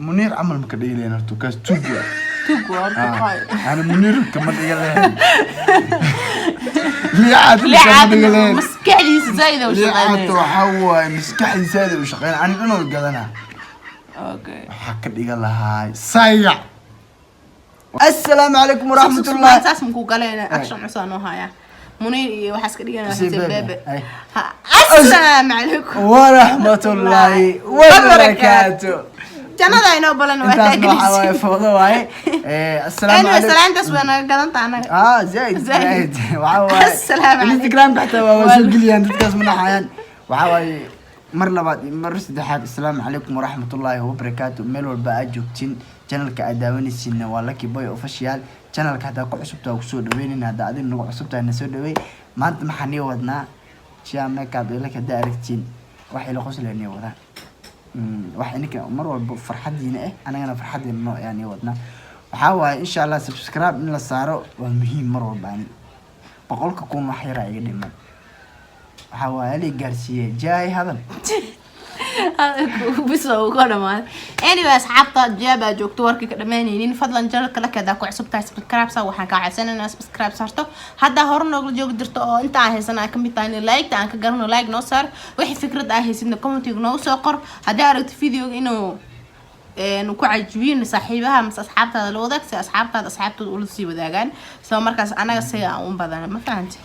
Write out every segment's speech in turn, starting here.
منير عمل مكدي لي أنا كاس توجو أنا منير كمان يقول ليه مسكحي زايدة وشغالين وحوا مسكحي زايدة وشغالين أنا قالنا اوكي حكد يقول هاي صيع السلام عليكم ورحمة الله اساس مكو قالنا اكشن عصانو هايا منير وحاس كدينا بيبي السلام عليكم ورحمة الله وبركاته جنada inoo balan waa taagay foodo waay السلام عليكم salaanta aswana gadanta anaga زايد waxa السلام عليكم Instagram xataa waa soo galiyaan dadkaas manaxayaan waxa way mar labaad mar saddexaad السلام عليكم ورحمة الله وبركاته meel walba aad joogtiin channelka aad daawanaysiin waa Lucky Boy Official channelka hada ku cusubtaa ku soo dhaweynina hada adin nagu cusubtaa na soo dhaweey maanta maxaan wadnaa shiya makeup ila ka daaragtiin wax ila qosleenay wadaan waxa inka mar walba farxadiina anagana farxadiina yani wadna waxa waay insha Allah subscribe in la saaro waa muhiim mar walba ani boqolka kun wax yar ay dhiman waxa waay ali gaarsiye jaay hadan bisoo ugu dhamaan anyway asxaabta jaaba joogto warkii ka dhamaanaynin fadlan channelka la kada ku cusubtahay subscribe sa waxaan ka codsanayna subscribe saarto hadda hor nooga joog dirto oo inta aan haysanaa ka mid tahay like ta aan ka garno like noo saar wixii fikrad ah haysidna comment noo soo qor haddii aragto video inuu ku cajibiin saaxiibaha mas asxaabtaada la wadaag si asxaabtaada ula sii wadaagaan soo markaas anaga si aan u badan ma fahanti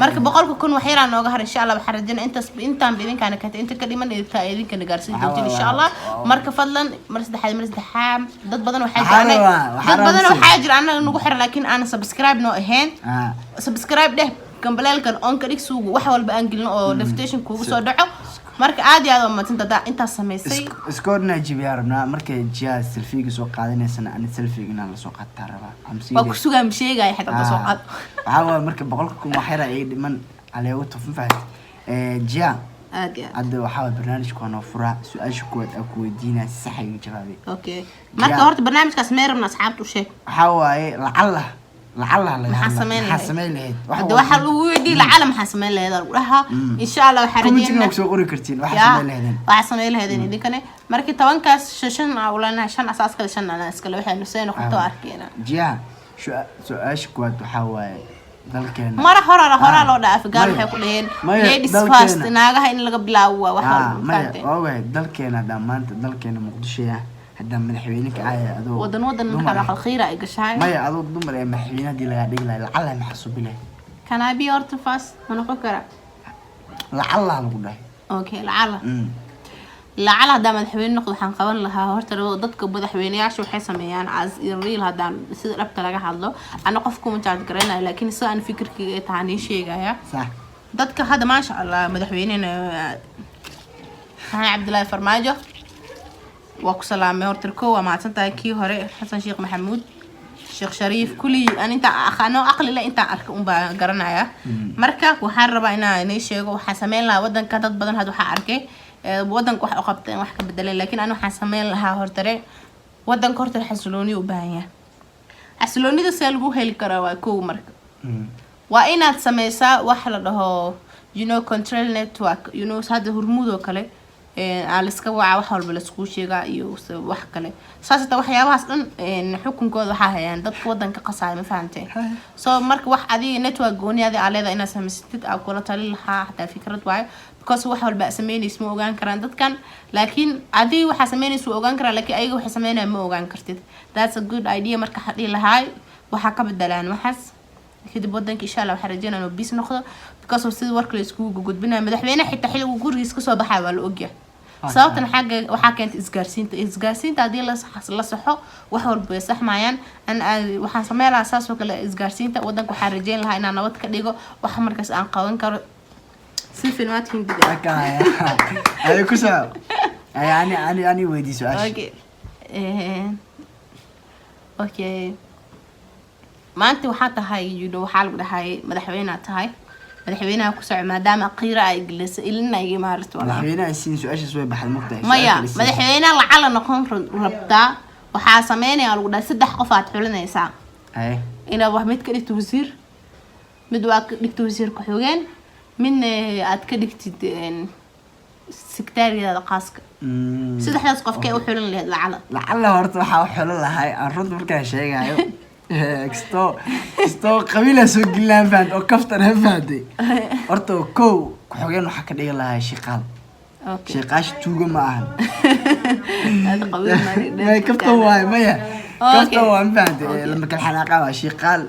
marka boqolka kun wax yaraan nooga har insha Allah waxaan rajayna intaan bidinkaana ka inta ka dhiman idinka gaarsiin doontiin insha Allah marka fadlan mar saddexaad dad badan waxaa jira anaga nagu xir laakiin aan subscribe noo ahayn subscribe dheh kambalaalkan on ka dhig suugu wax walba aan gelino oo notification kuugu soo dhaco marka aad iyo aad oo maanta inta sameysay iskoorna jibiarna markay jiyaas selfie soo qaadanaysana aan selfie inaan la soo qaataa rabaa amsi waa ku sugaa misheegay xataa soo qaad waxa marka boqolka kun wax yar ay dhiman aleeyo tufan jiya aad waxa barnaamijku ana fura su'aasha kuwad aku weydiina saxay jawaabi okay marka horta barnaamijkaas meerna asxaabtu sheeg waxa waaye لعل حسمين لهيد waxa lagu weydii lacala ma xasmeen leedahay ulaha insha Allah waxa rajayna ku soo qori kartiin waxa sameeyay leedahay idinkana markii 10kaas shan awlana shan asaas kale shan ana iskale waxaynu seen qofto arkeena jiya su'aash kuwad waxa waaye dalkeena mara hora loo dhaaf gaar waxay ku dhaheen ladies first naagaha in laga bilaawo waxa oo dalkeena dhamaanta dalkeena Muqdisho هذا مدحوينك عاية أدو ودن محل الخيرة إيجاشاي ما يا أدو دمر يا مدحوينها دي اللي قاعد يقول لعلها محسوب له كان أبي أرتفاس أنا فكرة لعلها نقول له أوكي لعل هذا مدحوين نقول حنقبل لها هرت لو ضدك مدحوين يعشوا حسميان عز الريل هذا يصير ربط لقى حظه أنا قفكم أنت عذكرنا لكن سواء فكرك تعني شيء جاية صح ضدك هذا ما شاء الله مدحوينين أنا عبد الله فرماجة وأكو سلامة هرتركو ومع سنتا كي هري حسن شيخ محمود شيخ شريف كلي أنت أنا أقل لا أنت أركم بقرنايا مركب وحرب أنا نيشيء وحسمين لا ودن كتت بدن هذا حركة ودن كوح أقبتين وحكي بالدليل لكن أنا حسمين لها هرتري ودن كرت الحسلوني وباهية حسلوني ده سالبو هالكرا كو مركب وأنا تسميسا وحلا control network هذا هرمود وكله على سكوا wax walba la isku sheega iyo wax kale saasata waxyaabahaas dhan xukunkooda waxa hayaan dadka wadanka qasaay ma fahanteen soo marka wax adiga network gooniyaada aleeda ina sameystid aad kula tali lahaa hatta fikrad waay because wax walba sameeynis ma ogaan karaan dadkan laakiin adiga waxa sameeynis oo ogaan karaan laakiin ayaga waxa sameeyna ma ogaan kartid that's a good idea marka hadii lahaay waxa ka bedelaan waxaas kadib wadanka insha Allah waxa rajeynaa inuu bis noqdo because of sidii warka la isku gudbinaa madaxweynaha xitaa xilliga gurigiisa ka soo baxay waa la ogyahay sababtan xagga waxa keentay isgaarsiinta hadii la saxo wax walba sax maayaan waxaan sameeyaa asaas oo kale isgaarsiinta wadanka waxa rajeyn lahaa inaan nabad ka dhigo wax markaas aan qaban karo si filmaadkin dib ay ku soo yani weydii su'aash okay maanta waxa tahay waxa lagu dhahay madaxweynaha tahay madaxweynaha ku socod maadaama qiira ay galisay ilina ay maarto wala madaxweynaha siin su'aasha soo baxay mugtahay maya madaxweynaha lacala noqon rabta waxa sameeynaya lagu dhahay saddex qof aad xulinaysaa ina wax mid ka dhigto wasiir mid waa ka dhigto wasiir ku xogeen midna aad ka dhigtid سكتاري هذا قاسك سيد حدث قفكي وحلن لهذا العلا لعل هورت waxaa xulin lahay aan runta markaan sheegayo isto qabiila soo gilaan baan oo kaftan hafaade horta ko ku xogeen waxa ka dhigi lahay shiqaal shiqaash tuugo ma ahan هذا قبيل ما kaftan waay maya kaftan waan baade lama kala xanaaqa waa shiqaal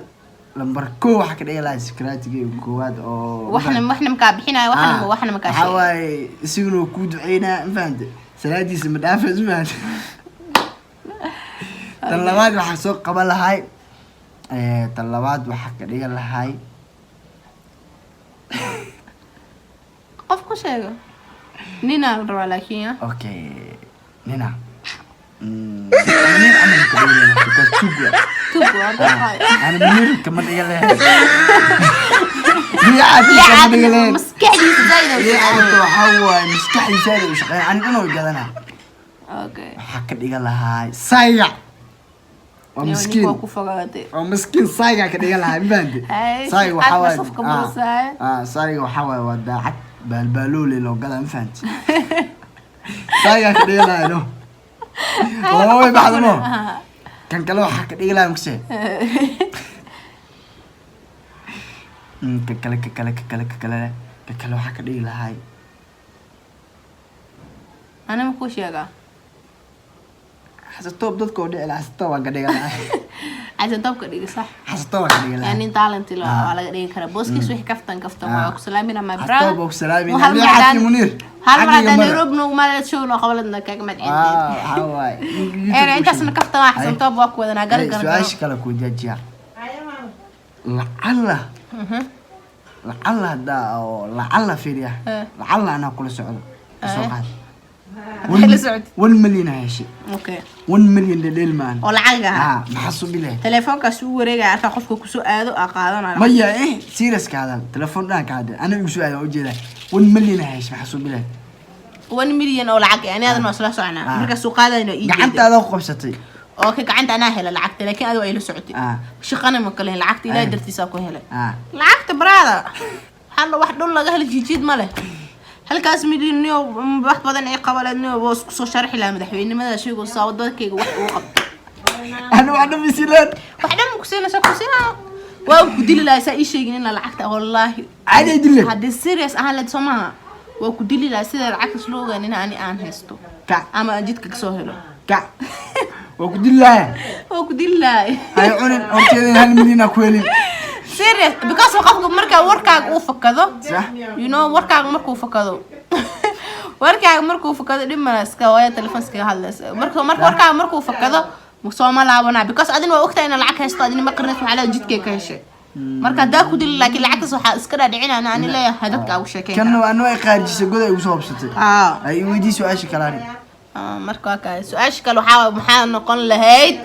lambar ko waxa ka dhigi lahay secretary koowaad oo waxna makaabixinaa waxna makaashay waay isiguna ku duceynaa faante salaadiisa ma dhaafay sumaan tan labaad waxa soo qaban lahay tan labaad waxa ka dhigi lahay qof ku sheego nina raba laakiin okay nina منير أنا مكبرين بس تبغى أنا منير كمان يلا يا عادي مسكحي زايدة يا عادي حوا مسكحي زايدة وش يعني أنا وجدنا أوكي حكت يلا هاي صايع ومسكين ومسكين صايع كده يلا هاي باندي صايع وحوا صايع وحوا وداعت بالبالولي لو قدام فهمت صايع كده يلا هاي والله بعد ما كان كلو حكت إيلا مكسي كلو حكت إيلا هاي أنا مكوش ياقا حسطوب ضدك ودي إلا حسطوب قد إيلا حسطوب قد إيلا صح حسطوب قد إيلا يعني تالنتي لو على قد إيلا بوسكي سويح كفتن وكسلامي لما برا حسطوب وكسلامي لما حكي منير هل مرة نروبنا وما تشوفنا قبلنا كجمد عندي هواي أنا أنت أصلا كفت واحد سنتوب وأكو أنا قال سؤال شكله كوجاجيا لعل هذا أو لعل فيريا لعل أنا أقول سعود سوقات 1 مليون هاشي اوكي 1 مليون للمان ولعلها محسوب له تليفونك سو وريغا عارفه قفكو كسو aado aqaadanaa maya serious kaada telefoon dhan kaada ana igu soo aado u jeeda 1 مليون هاش محسوب له 1 مليون oo lacag yani aad ma soo socnaa marka soo qaadayno ii gacantaada ku qabsatay okay gacanta ana hela lacagta laakiin aad way la socotay shaqana ma kale lacagta ilaa dartiisa ku helay lacagta brada hal wax dhul laga hel jijiid ma leh halkaas midniyo wax badan ay qabaladniyo boos ku soo sharxi la madaxweynimada shaygu saawadadkayga wax uu qabto ana waxna misilaan waxna ku siina waa ku dili la ay sheegin in lacagta wallahi caadi dili hadii serious ah la Soomaa waa ku dili la sida lacagta slogan in aan haysto ama jidka ka soo helo waa ku dili la ay cunin orteedin 1 milyan ku helin serious because qofku marka warkaaga uu fakado you know warkaaga markuu fakado dhimanaska waa telefoonska hadlaysa marka warkaaga markuu fakado Sooma laabana because adin waa ogtahay in lacag haysto adin ma qarnayso waxa la jidkay ka heshay marka daa ku dil laakiin lacagtaas waxa iska dhaadhicina aan leeyahay dadka ugu sheekay kan waa anoo qaarjisay god ay ugu soo habsatay ay weydii su'aasha kale marka ka su'aasha kale waxa maxaa noqon lahayd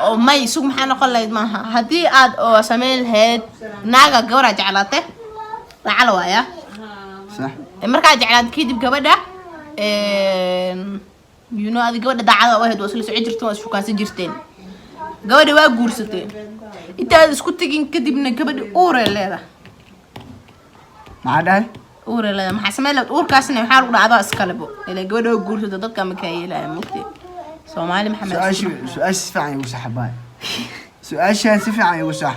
oo may suug maxaa noqon lahayd maaha hadii aad oo sameyn lahayd naaga gawra jeclaatay lacal waaya صح marka jeclaad kadib gabadha you know adi gabadha daacada oo ahayd wasla soo jirto waa shukaansan jirteen gabadha waa guursatay inta isku tagin kadibna gabadha uur leedahay ma dhahay uur leedahay maxaa sameeyay uurkaasna waxa lagu dhacdaa iskalebo ilaa gabadha oo guursatay dadka ma ka yeelay mugti Soomaali Maxamed سؤال سفعي وسحبان سؤال شان سفعي وسح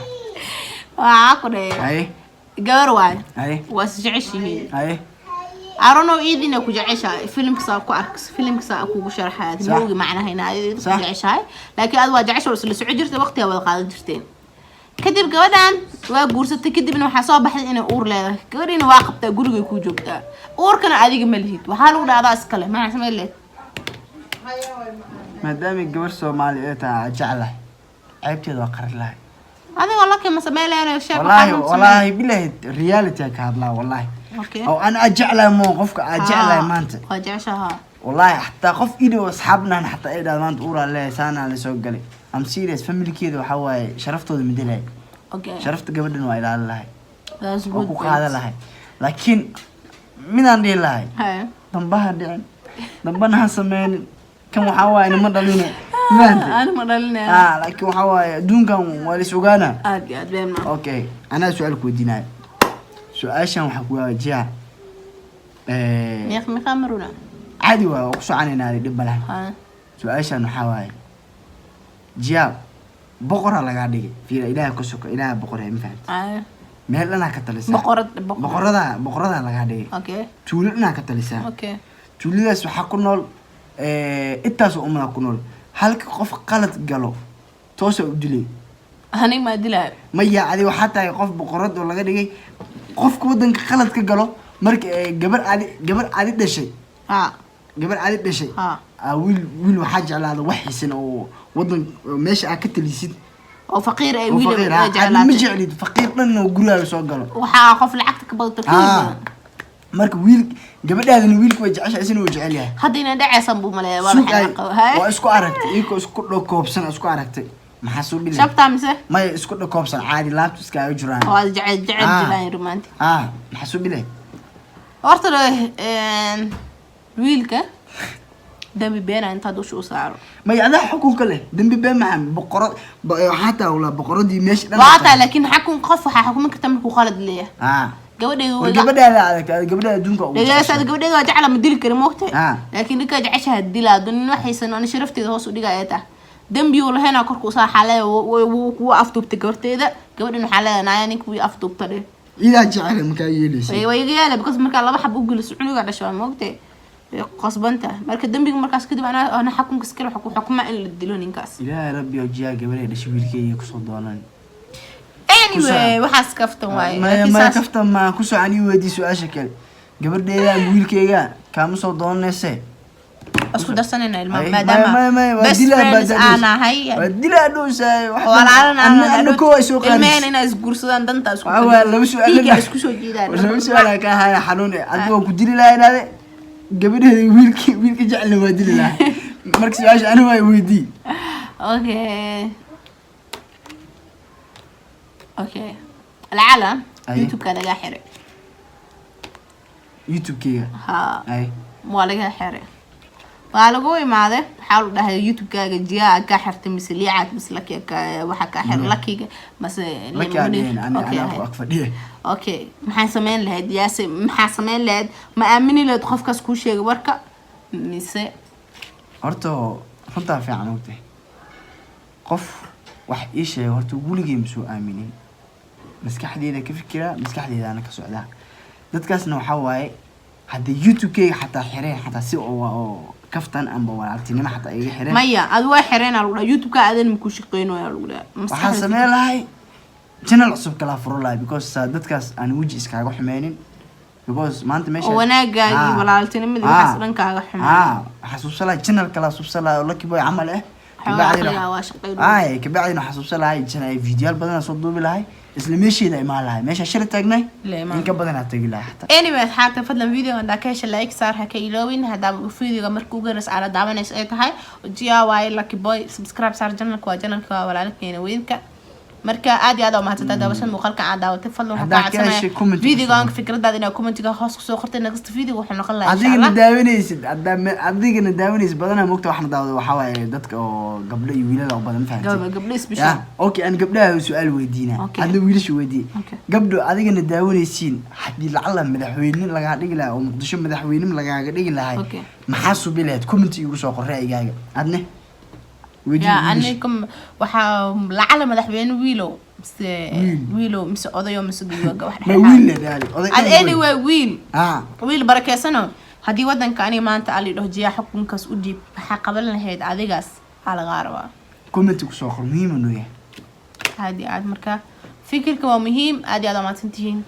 عقده اي قروان اي واسجعشين اي أرونو إيدينا كجعشة فيلم كسا كأركس فيلم كسا كوجو شرحات موجي معنا هنا كجعشة لكن أدوى جعشة وصل سعجرت وقتها والقاعدة جرتين كدب قودان وجورست كدب إنه حساب بحث إنه أور لا كورين واقبته جورج كوجو بتا أور كان عادي ملهيت وحاله ده هذا أسكله ما عسمه ليه ما دام الجور سومالي إيه جعله عيبتي ذكر له هذا والله كم سماه لي أنا شايف والله بالله رياليتي كهذا والله أوكي أو أنا أجعله موقفك أجعله ما أنت أجعشها والله حتى قف إيده وأصحابنا حتى إذا ما أنت أورا له سنة اللي سوق لي أم سيريس فاميلي كده وحواي شرفته المدينة أوكي شرفت قبل إنه إلى الله that's good هذا له لكن من عندي الله ضمبها دين ضمبنا هسمين كم حواي أنا ما ضلينا أنا ما ضلينا لكن حواي دون كم ولا سوقنا أدي أوكي أنا سؤالك ودينا سؤال شان وحكوا جاء ميقا مرونا عادي وقصو عنينا هذه دب لها ها سؤاشا نحاواي جياب بقرة لقا ديجي في إله كسوك إله بقرة مفهمت مهل أنا كتلسا بقرة لقا ديجي اوكي تولنا كتلسا اوكي تولنا سوحا كنول إتاسو أمنا كنول هلك قف قلت قالو توسع دلي هني ما دلها ما يعدي وحتى يقف بقرة ولا ديجي قف كودن قلت كقالو مرك جبر عادي ده شيء جبر عادي ده شيء ويل وحاج على هذا وحي سنة وضن ماشي أكتر يصير أو فقير أي ويل على مجعلي فقير لأنه وقولها يسوق قالوا وحاخف العكتك بلطفين مرك ويل جبر هذا الويل كويس عشان سنة وجعلها هدينا دعي صنبو ملايا هاي واسكو عرفت إيكو اسكو لو كوبسن اسكو عرفت محسوب لي شفت مسه ما اسكو لو كوبسن عادي لا تسكاي جران هو جعل جلان رومانتي محسوب لي أرتله ويلك دم بين أنت دوش وصاروا ما يعني حكم كله دم بين معهم بقرة حتى ولا بقرة دي ماشي واتا لكن حكم قف حكم كتملك وخالد ليه قبل دونك لا ساد قبل جعل مدير كريموته لكن ديك جعشها الدلا دون وحيسن انا شرفتي هوس وديغا ايتا دنبي ولا هنا كركو صار حاله وافتوب تكرتيده قبل انه حاله نايانك وي افتوب تري إذا جعل مكايليس ايوه يجي بكس marka laba xab u geliso cunuga dhashay moogtay qasbanta marka dambiga markaas kadib ana xakunka iskala xukuma in la dilo ninkaas ilaahay rabbi oo jiya gabar ay dhashay wiilkeeyay ku soo doonaan anyway waxaas kaftan waay ma kaftan ma ku soo ani weydii su'aasha kale gabadheeda wiilkeeyga kaama soo doonayse اسكو درسنا الماء بس انا هي وديلا دوساي انا كو سو قال المين انا اسغورسدان دنتا اسكو لو سؤال اسكو سو جيدان لو سؤال كا هاي حنون ادو ku dili lahayd gabadheeda wiilka jecel waa dili lahayd marka su'aasha ana way weydii اوكي العالم يوتيوب كان laga xiray youtube kiga ay ma laga xiray lagu imaade waxa uu dhahay youtube kaaga jiyaa ka xirtay misliyaad mislaka waxa ka xir lakiga mas okay maxaan sameyn lahayd yaase maxaa sameyn lahayd ma aamini lahayd qofkaas ku sheegay warka mise horto runta fiican oo tahay qof wax ii sheegay horto guligeem soo aaminin maskaxdeeda ka fikira maskaxdeeda ana ka socdaa dadkaasna waxa waaye hadda youtube kayga xataa xireen xataa si oo كفتن أم بوالتيني حتى يجي حرين مايا أدوى حرين على الولا يوتيوب كأذن مكوش قينو يا الولا وحاسمي لهاي channel عصب كلا فرولاي because دتكاس أنا وجه إسكاغو حمانين because ما أنت ماشي وانا قاعد والتيني مدري حسنا كاغو حمانين حسوب سلا channel كلا حسوب سلا ولا كيبوي عمل إيه كبعدين حسوب سلا هاي channel فيديوهات بدنا صدوا بلاي إسلاميشي ده ما لها ماشي شرط تجني إنك بدنا تجي لها حتى anyway حتى فضل فيديو عندك إيش لايك صار هكيلوين هذا فيديو مركو جرس على دعمنا إيش هاي وجيا واي لك باي سبسكرايب صار جنك وجنك ولا لك يعني وينك مركا عادي هذا ما تتدا بس المقالك عادة وتفضلوا هذا فيديو عنك فكرة ده دينا كومنت جا خاص سوخرت نقص فيديو وحنا نخلص إن شاء الله عديك نداونيس بدنا مقطع وحنا داود وحواي دتك قبل يويلا لو بدنا فهمت قبل سبيشال أوكي أنا قبلها سؤال ودينا هذا ويلش ودي قبل عديك نداونيسين حدي العالم مدحوين لقى عديك لا ومقدش مدحوين لقى عديك لا هاي محاسوب بلاد كومنت يقصوا قرأي جاي عدنا يا أنكم وح العالم مدحوين ويلو مس أضيو مس ديوجا واحد ويل ذلك anyway ويل بركة سنة هدي ودن كأني ما أنت علي له جيا حكم كسودي حقبلنا هيد عاديجاس على غاربة كومنت يقصوا مهم إنه هادي عاد مركا فكرك ومهم عادي هذا ما تنتهين